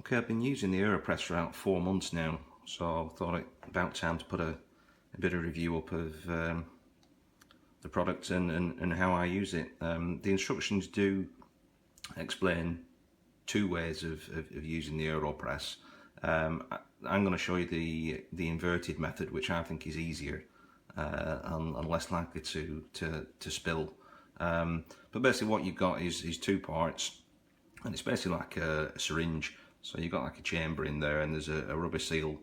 Okay, I've been using the AeroPress for about 4 months now, so I thought it about time to put a bit of review up of the product and how I use it. The instructions do explain 2 ways of using the AeroPress. I'm going to show you the inverted method, which I think is easier and less likely to spill. But basically what you've got is 2 parts, and it's basically like a syringe. So you've got like a chamber in there, and there's a rubber seal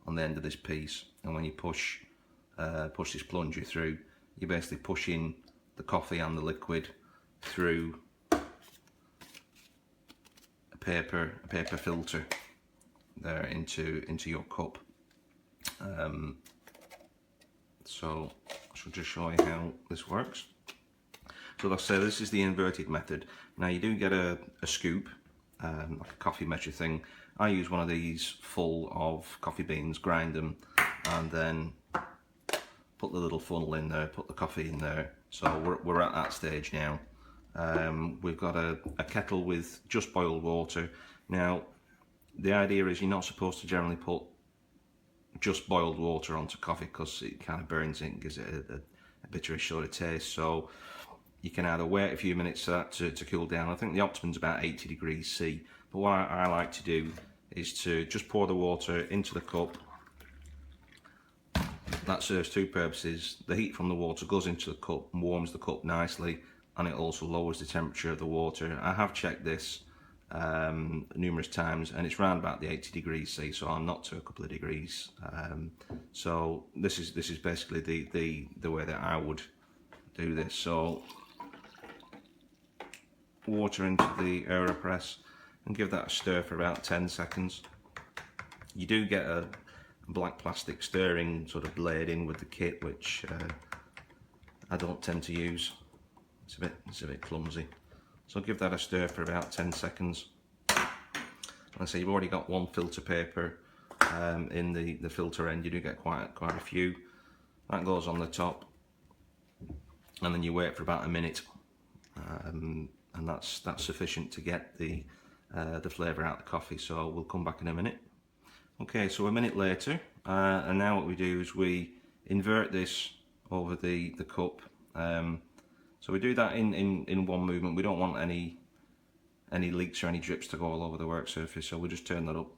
on the end of this piece, and when you push this plunger through, you basically push in the coffee and the liquid through a paper filter there into your cup. So I shall just show you how this works. So like I say, this is the inverted method. Now you do get a scoop, like a coffee measure thing. I use one of these full of coffee beans, grind them, and then put the little funnel in there, put the coffee in there. So we're at that stage now. We've got a kettle with just boiled water. Now the idea is you're not supposed to generally put just boiled water onto coffee because it kind of burns it and gives it a bitterish sort of taste. So you can either wait a few minutes for that to cool down. I think the optimum's about 80 degrees C. But what I like to do is to just pour the water into the cup. That serves 2 purposes. The heat from the water goes into the cup and warms the cup nicely, and it also lowers the temperature of the water. I have checked this numerous times, and it's around about the 80 degrees C, so I'm not to a couple of degrees. So this is basically the way that I would do this. So water into the AeroPress and give that a stir for about 10 seconds. You do get a black plastic stirring sort of blade in with the kit, which I don't tend to use. It's a bit clumsy. So give that a stir for about 10 seconds. Like I say, you've already got 1 filter paper in the filter end. You do get quite a few. That goes on the top, and then you wait for about a minute, and that's sufficient to get the flavour out of the coffee. So we'll come back in a minute. Okay, so a minute later, and now what we do is we invert this over the cup. So we do that in one movement. We don't want any leaks or any drips to go all over the work surface, so we'll just turn that up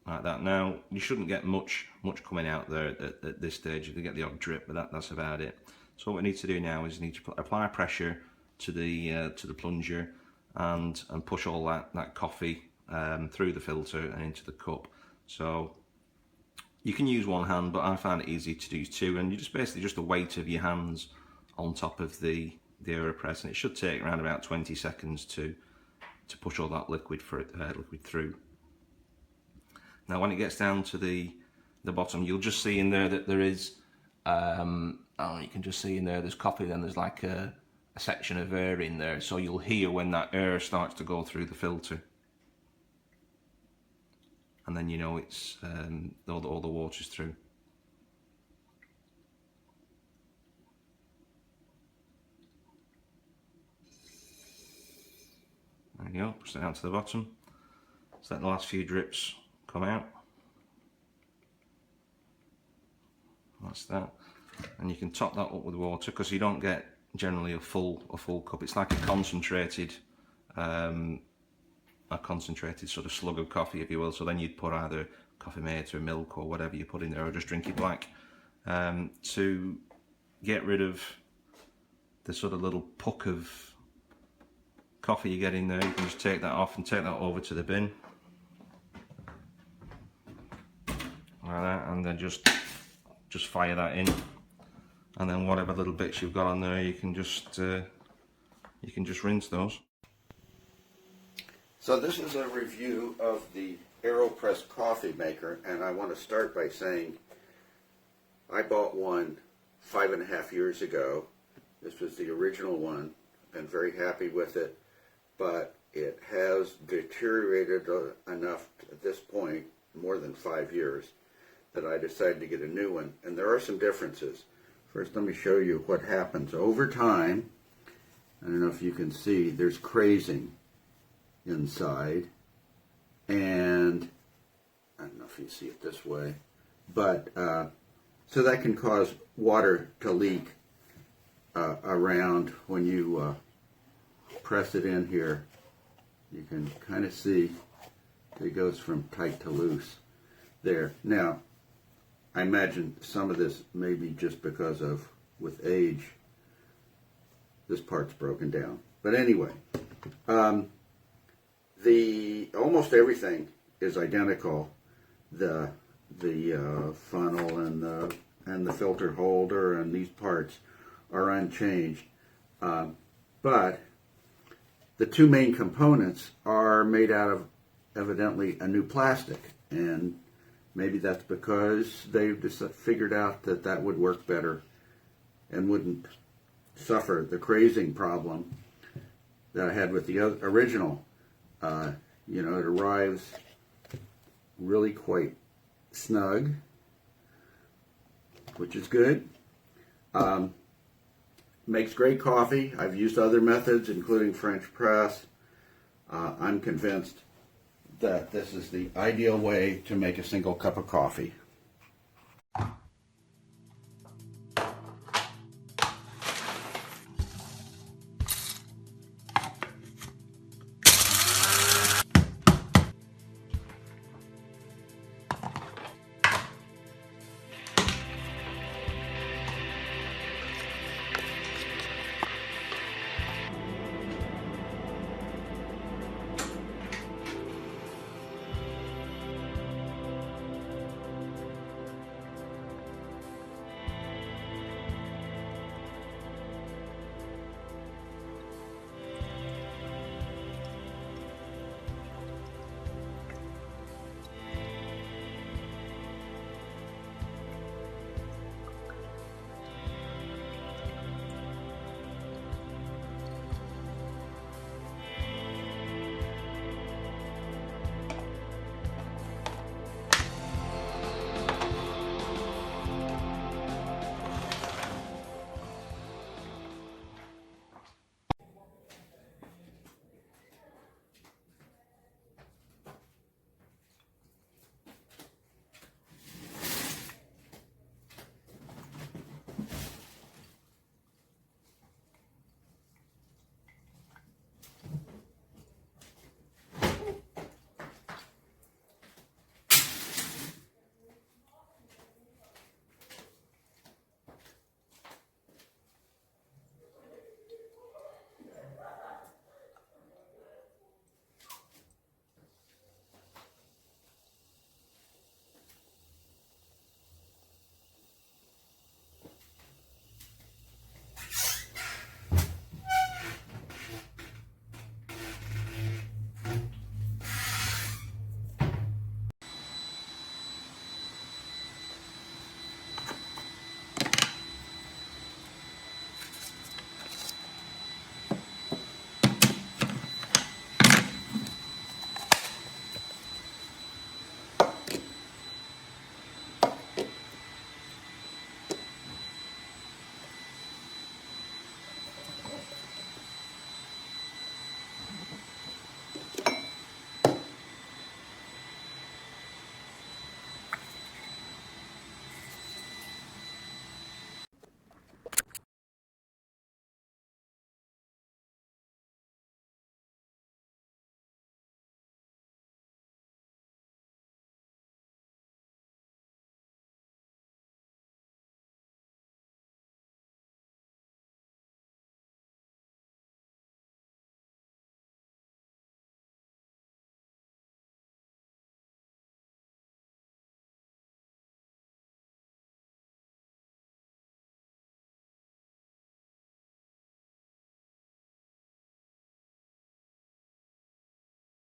like that. Now you shouldn't get much coming out there at this stage. You can get the odd drip, but that's about it. So what we need to do now is we need to apply pressure to the plunger and push all that coffee through the filter and into the cup. So you can use 1 hand, but I find it easy to do 2, and you just basically just the weight of your hands on top of the AeroPress, and it should take around about 20 seconds to push all that liquid through. Now when it gets down to the bottom, you'll just see in there that there is you can just see in there there's coffee, then there's like a section of air in there, so you'll hear when that air starts to go through the filter, and then you know it's all the water's through. There you go, push it down to the bottom. So let the last few drips come out. That's that. And you can top that up with water, because you don't get generally a full cup. It's like a concentrated sort of slug of coffee, if you will. So then you'd put either coffee mate or milk or whatever you put in there, or just drink it black. To get rid of the sort of little puck of coffee you get in there, you can just take that off and take that over to the bin like that, and then just fire that in, and then whatever little bits you've got on there, you can just rinse those. So this is a review of the AeroPress coffee maker, and I want to start by saying I bought one 5.5 years ago. This was the original one. Been very happy with it, but it has deteriorated enough at this point, more than 5 years, that I decided to get a new one. And there are some differences. First, let me show you what happens over time. I don't know if you can see, there's crazing inside, and if you see it this way. But so that can cause water to leak around when you press it in here. You can kind of see it goes from tight to loose there. Now, I imagine some of this may be just because of, with age, this part's broken down. But anyway, almost everything is identical. The funnel and the filter holder and these parts are unchanged. But the two main components are made out of evidently a new plastic, and maybe that's because they've just figured out that that would work better and wouldn't suffer the crazing problem that I had with the original. You know, it arrives really quite snug, which is good. Makes great coffee. I've used other methods, including French press. I'm convinced that this is the ideal way to make a single cup of coffee.